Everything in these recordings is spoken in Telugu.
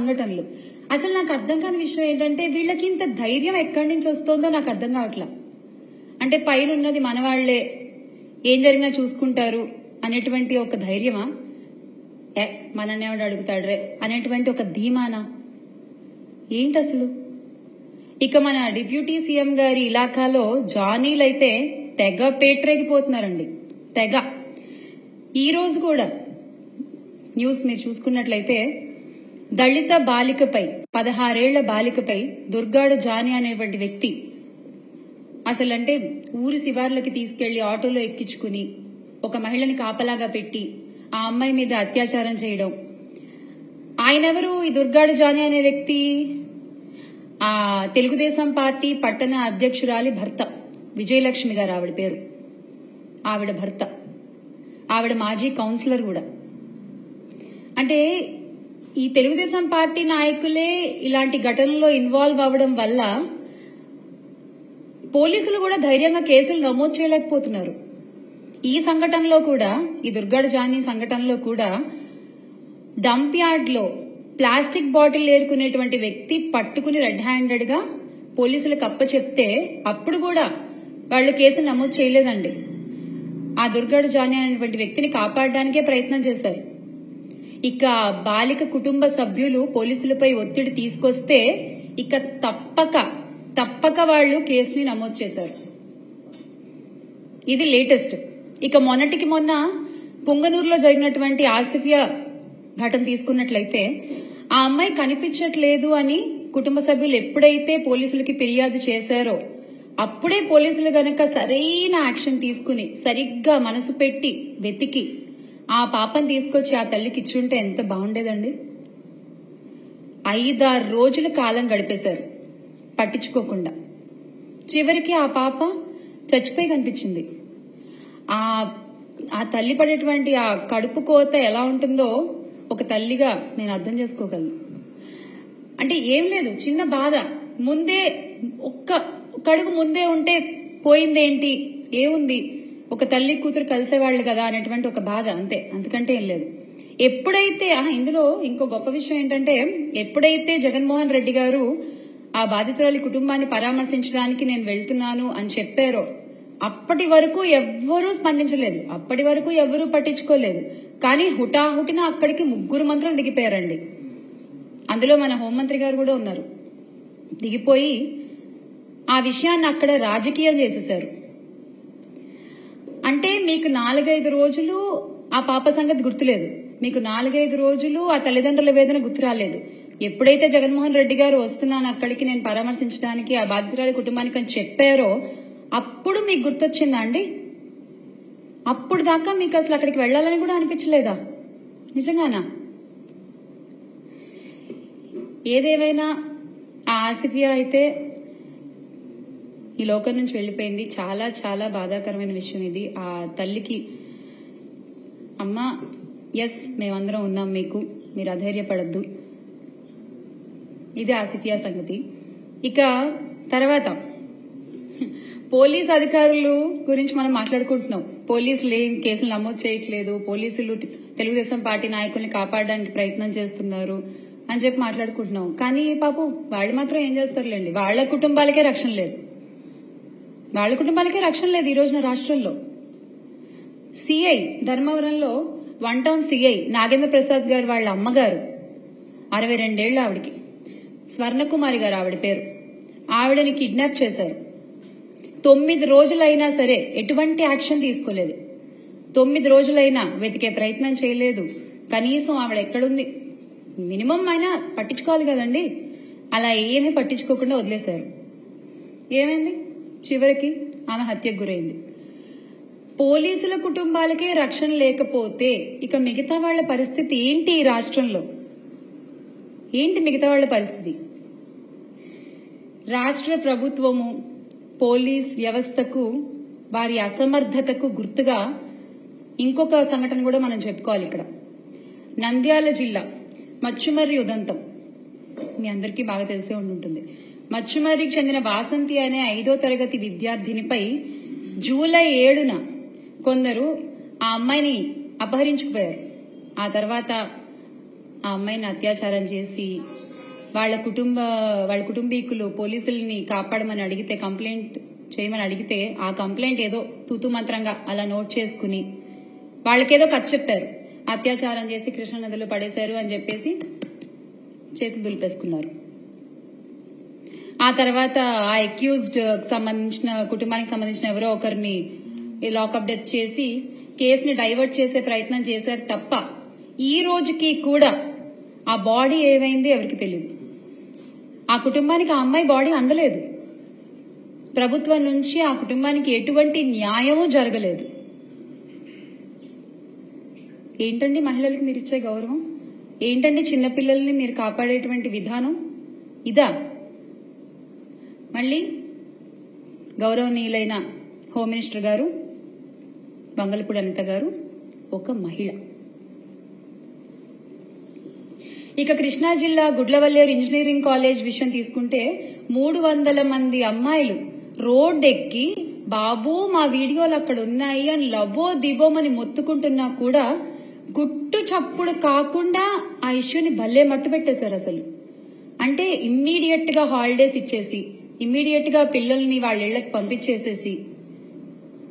సంఘటనలు. అసలు నాకు అర్థం కాని విషయం ఏంటంటే వీళ్ళకి ఇంత ధైర్యం ఎక్కడి నుంచి వస్తుందో నాకు అర్థం కావట్లా. అంటే పైన ఉన్నది మనవాళ్లే, ఏం జరిగినా చూసుకుంటారు అనేటువంటి ఒక ధైర్యమా, మనన్నేవాడు అడుగుతాడ్రే అనేటువంటి ఒక ధీమానా, ఏంటి అసలు? ఇక మన డిప్యూటీ సీఎం గారి ఇలాకాలో జానీలైతే తెగ పేట్రేగిపోతున్నారండి, తెగ. ఈ రోజు కూడా న్యూస్ మీరు చూసుకున్నట్లయితే దళిత బాలికపై 16 ఏళ్ల బాలికపై దుర్గాడ జానీ అనేటువంటి వ్యక్తి అసలంటే ఊరి శివార్లకి తీసుకెళ్లి ఆటోలో ఎక్కించుకుని ఒక మహిళని కాపలాగా పెట్టి ఆ అమ్మాయి మీద అత్యాచారం చేయడం. ఆయనెవరు? ఈ దుర్గాడ జానీ అనే వ్యక్తి ఆ తెలుగుదేశం పార్టీ పట్టణ అధ్యక్షురాలి భర్త, విజయలక్ష్మి గారు ఆవిడ పేరు, ఆవిడ భర్త, ఆవిడ మాజీ కౌన్సిలర్ కూడా. అంటే ఈ తెలుగుదేశం పార్టీ నాయకులే ఇలాంటి ఘటనల్లో ఇన్వాల్వ్ అవ్వడం వల్ల పోలీసులు కూడా ధైర్యంగా కేసులు నమోదు చేయలేకపోతున్నారు. ఈ సంఘటనలో కూడా, ఈ దుర్గాడ జానీ సంఘటనలో కూడా డంప్ యార్డ్ లో ప్లాస్టిక్ బాటిల్ ఏరుకునేటువంటి వ్యక్తి పట్టుకుని రెడ్ హ్యాండెడ్ గా పోలీసులకు అప్పచెప్తే అప్పుడు కూడా వాళ్ళు కేసు నమోదు చేయలేదండి. ఆ దుర్గాడ జానీ అనేటువంటి వ్యక్తిని కాపాడడానికే ప్రయత్నం చేశారు. ఇక బాలిక కుటుంబ సభ్యులు పోలీసులపై ఒత్తిడి తీసుకొస్తే ఇక తప్పక వాళ్ళు కేసుని నమోదు చేశారు. ఇది లేటెస్ట్. ఇక మొన్నటికి మొన్న పుంగనూరులో జరిగినటువంటి ఆసిఫియా ఘటన తీసుకున్నట్లయితే ఆ అమ్మాయి కనిపించట్లేదు అని కుటుంబ సభ్యులు ఎప్పుడైతే పోలీసులకి ఫిర్యాదు చేశారో అప్పుడే పోలీసులు గనక సరైన యాక్షన్ తీసుకుని సరిగ్గా మనసు పెట్టి వెతికి ఆ పాపని తీసుకొచ్చి ఆ తల్లికి ఇచ్చుంటే ఎంత బాగుండేదండి. 5-6 రోజుల కాలం గడిపేశారు పట్టించుకోకుండా. చివరికి ఆ పాప చచ్చిపోయి కనిపించింది. ఆ తల్లి పడేటువంటి ఆ కడుపు కోత ఎలా ఉంటుందో ఒక తల్లిగా నేను అర్థం చేసుకోగలను. అంటే ఏం లేదు, చిన్న బాధ, ముందే ఒక్క అడుగు ముందే ఉంటే పోయిందేంటి, ఏముంది, ఒక తల్లి కూతురు కలిసేవాళ్లు కదా అనేటువంటి ఒక బాధ, అంతే, అంతకంటే ఏం లేదు. ఎప్పుడైతే ఇందులో ఇంకో గొప్ప విషయం ఏంటంటే ఎప్పుడైతే జగన్మోహన్ రెడ్డి గారు ఆ బాధితురాలి కుటుంబాన్ని పరామర్శించడానికి నేను వెళ్తున్నాను అని చెప్పారో అప్పటి వరకు ఎవ్వరూ స్పందించలేదు, అప్పటి వరకు ఎవ్వరూ పట్టించుకోలేదు. కానీ హుటాహుటిన అక్కడికి 3 మంత్రులు దిగిపోయారండి. అందులో మన హోంమంత్రి గారు కూడా ఉన్నారు. దిగిపోయి ఆ విషయాన్ని అక్కడ రాజకీయం చేసేశారు. అంటే మీకు 4-5 రోజులు ఆ పాప సంగతి గుర్తులేదు, మీకు 4-5 రోజులు ఆ తల్లిదండ్రుల వేదన గుర్తు రాలేదు. ఎప్పుడైతే జగన్మోహన్ రెడ్డి గారు వస్తున్నాను అక్కడికి నేను పరామర్శించడానికి ఆ బాధితురాలి కుటుంబానికి అని చెప్పారో అప్పుడు మీకు గుర్తొచ్చిందా అండి? అప్పుడు దాకా మీకు అసలు అక్కడికి వెళ్లాలని కూడా అనిపించలేదా? నిజంగానా? ఏదేమైనా ఆ ఆసిఫియా అయితే ఈ లోకం నుంచి వెళ్లిపోయింది. చాలా చాలా బాధాకరమైన విషయం ఇది. ఆ తల్లికి అమ్మా ఎస్ మేమందరం ఉన్నాం మీకు, మీరు అధైర్యపడద్దు. ఇది ఆసిఫియా సంగతి. ఇక తర్వాత పోలీస్ అధికారులు గురించి మనం మాట్లాడుకుంటున్నాం. పోలీసులు ఏం కేసులు నమోదు చేయట్లేదు, పోలీసులు తెలుగుదేశం పార్టీ నాయకుల్ని కాపాడడానికి ప్రయత్నం చేస్తున్నారు అని చెప్పి మాట్లాడుకుంటున్నాం. కానీ పాపం వాళ్ళు మాత్రం ఏం చేస్తారులేండి, వాళ్ళ కుటుంబాలకే రక్షణ లేదు, వాళ్ళ కుటుంబాలకే రక్షణ లేదు ఈ రోజున రాష్ట్రంలో. సిఐ ధర్మవరంలో 1 టౌన్ సిఐ నాగేంద్ర ప్రసాద్ గారు వాళ్ళ అమ్మగారు, 62 ఏళ్ల ఆవిడికి, స్వర్ణకుమారి గారు ఆవిడ పేరు, ఆవిడని కిడ్నాప్ చేశారు. 9 రోజులైనా సరే ఎటువంటి యాక్షన్ తీసుకోలేదు. 9 రోజులైనా వెతికే ప్రయత్నం చేయలేదు. కనీసం ఆవిడ ఎక్కడుంది మినిమం అయినా పట్టించుకోవాలి కదండి. అలా ఏమీ పట్టించుకోకుండా వదిలేశారు. ఏమైంది? చివరికి ఆమె హత్యకు గురైంది. పోలీసుల కుటుంబాలకే రక్షణ లేకపోతే ఇక మిగతా వాళ్ల పరిస్థితి ఏంటి? ఈ రాష్ట్రంలో ఏంటి మిగతా వాళ్ల పరిస్థితి? రాష్ట్ర ప్రభుత్వము పోలీస్ వ్యవస్థకు వారి అసమర్థతకు గుర్తుగా ఇంకొక సంఘటన కూడా మనం చెప్పుకోవాలి. ఇక్కడ నంద్యాల జిల్లా మచ్చుమర్రి ఉదంతం మీ అందరికీ బాగా తెలిసే ఉంటుంది. మచ్చుమర్రికి చెందిన వాసంతి అనే 5వ తరగతి విద్యార్థినిపై జూలై 7న కొందరు ఆ అమ్మాయిని అపహరించుకుపోయారు. ఆ తర్వాత ఆ అమ్మాయిని అత్యాచారం చేసి వాళ్ళ కుటుంబీకులు పోలీసుల్ని కాపాడమని అడిగితే, కంప్లైంట్ చేయమని అడిగితే, ఆ కంప్లైంట్ ఏదో తూతు మంత్రంగా అలా నోట్ చేసుకుని వాళ్ళకేదో కథ చెప్పారు, అత్యాచారం చేసి కృష్ణానదిలో పడేశారు అని చెప్పేసి చేతులు దులిపేసుకున్నారు. ఆ తర్వాత ఆ అక్యూజ్డ్ సంబంధించిన కుటుంబానికి సంబంధించిన ఎవరో ఒకరిని లాకప్ డెత్ చేసి కేసుని డైవర్ట్ చేసే ప్రయత్నం చేశారు తప్ప ఈ రోజుకి కూడా ఆ బాడీ ఏమైంది ఎవరికి తెలియదు. ఆ కుటుంబానికి ఆ అమ్మాయి బాడీ అందలేదు. ప్రభుత్వం నుంచి ఆ కుటుంబానికి ఎటువంటి న్యాయమూ జరగలేదు. ఏంటండి మహిళలకు మీరు ఇచ్చే గౌరవం? ఏంటండి చిన్నపిల్లల్ని మీరు కాపాడేటువంటి విధానం? ఇదా? మళ్ళీ గౌరవనీయులైన హోమ్ మినిస్టర్ గారు వంగలపూడి అనిత గారు ఒక మహిళ. ఇక కృష్ణా జిల్లా గుడ్లవల్లేరు ఇంజనీరింగ్ కాలేజ్ విషయం తీసుకుంటే 300 మంది అమ్మాయిలు రోడ్డెక్కి బాబు మా వీడియోలు అక్కడ ఉన్నాయి అని లబో దిబోమని మొత్తుకుంటున్నా కూడా గుట్టు చప్పుడు కాకుండా ఆ ఇష్యూని భలే మట్టు పెట్టేశారు. అసలు అంటే ఇమ్మీడియట్ గా హాలిడేస్ ఇచ్చేసి, ఇమ్మీడియట్ గా పిల్లల్ని వాళ్ళ ఇళ్లకు పంపించేసేసి,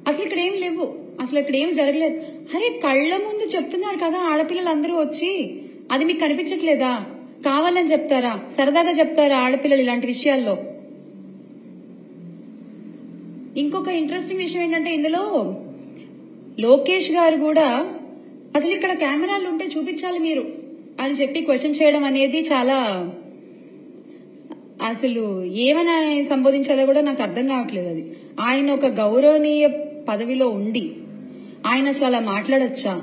అసలు ఇక్కడ ఏం లేవు, అసలు ఇక్కడ ఏం జరగలేదు. అరే కళ్ల ముందు చెప్తున్నారు కదా ఆడపిల్లలందరూ వచ్చి, అది మీకు కనిపించట్లేదా? కావాలని చెప్తారా? సరదాగా చెప్తారా ఆడపిల్లలు ఇలాంటి విషయాల్లో? ఇంకొక ఇంట్రెస్టింగ్ విషయం ఏంటంటే ఇందులో లోకేష్ గారు కూడా అసలు ఇక్కడ కెమెరాలు ఉంటే చూపించాలి మీరు అని చెప్పి క్వశ్చన్ చేయడం అనేది చాలా, అసలు ఏమని సంబోధించాలో కూడా నాకు అర్థం కావట్లేదు. అది ఆయన ఒక గౌరవనీయ పదవిలో ఉండి ఆయన అసలు అలా మాట్లాడచ్చా?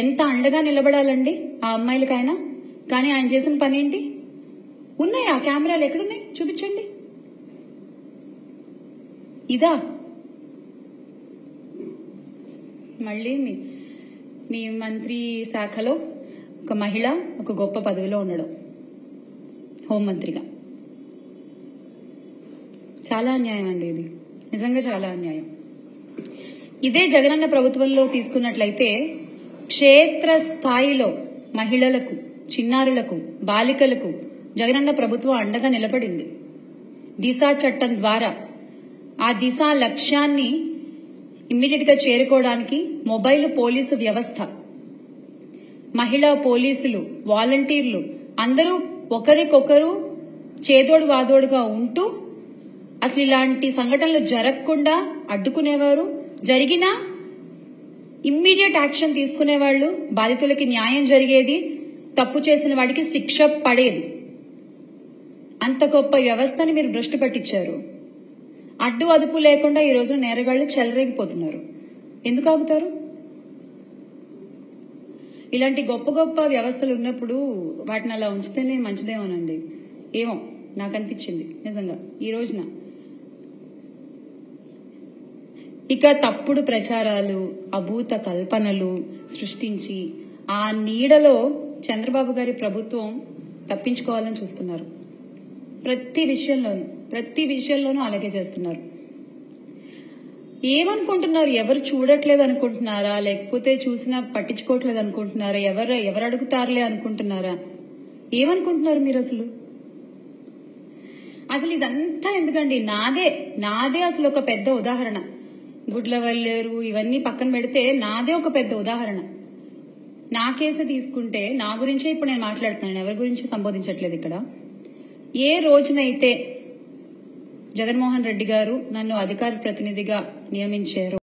ఎంత అండగా నిలబడాలండి ఆ అమ్మాయిలకైనా. కానీ ఆయన చేసిన పని ఏంటి? ఉన్నాయి ఆ కెమెరాలు, ఎక్కడున్నాయి చూపించండి. ఇదా? మళ్ళీ మీ మంత్రి శాఖలో ఒక మహిళ ఒక గొప్ప పదవిలో ఉండడం, హోంమంత్రిగా. చాలా అన్యాయం అండి ఇది, నిజంగా చాలా అన్యాయం. ఇదే జగనన్న ప్రభుత్వంలో తీసుకున్నట్లయితే క్షేత్ర స్థాయిలో మహిళలకు, చిన్నారులకు, బాలికలకు జగనన్న ప్రభుత్వం అండగా నిలబడింది. దిశ చట్టం ద్వారా ఆ దిశ లక్ష్యాన్ని ఇమ్మీడియట్ గా చేరుకోవడానికి మొబైల్ పోలీసు వ్యవస్థ, మహిళా పోలీసులు, వాలంటీర్లు అందరూ ఒకరికొకరు చేదోడు వాదోడుగా ఉంటూ అసలు ఇలాంటి సంఘటనలు జరగకుండా అడ్డుకునేవారు. జరిగినా ఇమ్మీడియట్ యాక్షన్ తీసుకునేవాళ్లు, బాధితులకి న్యాయం జరిగేది, తప్పు చేసిన వాడికి శిక్ష పడేది. అంత గొప్ప వ్యవస్థని మీరు భ్రష్టు పట్టించారు. అడ్డు అదుపు లేకుండా ఈ రోజున నేరగాళ్లు చెలరేగిపోతున్నారు. ఎందుకు ఆగుతారు? ఇలాంటి గొప్ప గొప్ప వ్యవస్థలు ఉన్నప్పుడు వాటిని అలా ఉంచితేనే మంచిదేమోనండి. ఏమో నాకు అనిపించింది నిజంగా ఈ రోజున. ఇక తప్పుడు ప్రచారాలు, అభూత కల్పనలు సృష్టించి ఆ నీడలో చంద్రబాబు గారి ప్రభుత్వం తప్పించుకోవాలని చూస్తున్నారు. ప్రతి విషయంలోనూ అలాగే చేస్తున్నారు. ఏమనుకుంటున్నారు? ఎవరు చూడట్లేదు అనుకుంటున్నారా? లేకపోతే చూసినా పట్టించుకోవట్లేదు అనుకుంటున్నారా? ఎవరు అడుగుతారులే అనుకుంటున్నారా? ఏమనుకుంటున్నారు మీరు? అసలు ఇదంతా ఎందుకండి? నాదే అసలు ఒక పెద్ద ఉదాహరణ. గుడ్లవల్లేరు ఇవన్నీ పక్కన పెడితే నాదే ఒక పెద్ద ఉదాహరణ. నా కేసు తీసుకుంటే నా గురించే ఇప్పుడు నేను మాట్లాడుతున్నాను, ఎవరి గురించి సంబోధించట్లేదు ఇక్కడ. ఏ రోజునైతే జగన్మోహన్ రెడ్డి గారు నన్ను అధికార ప్రతినిధిగా నియమించారు,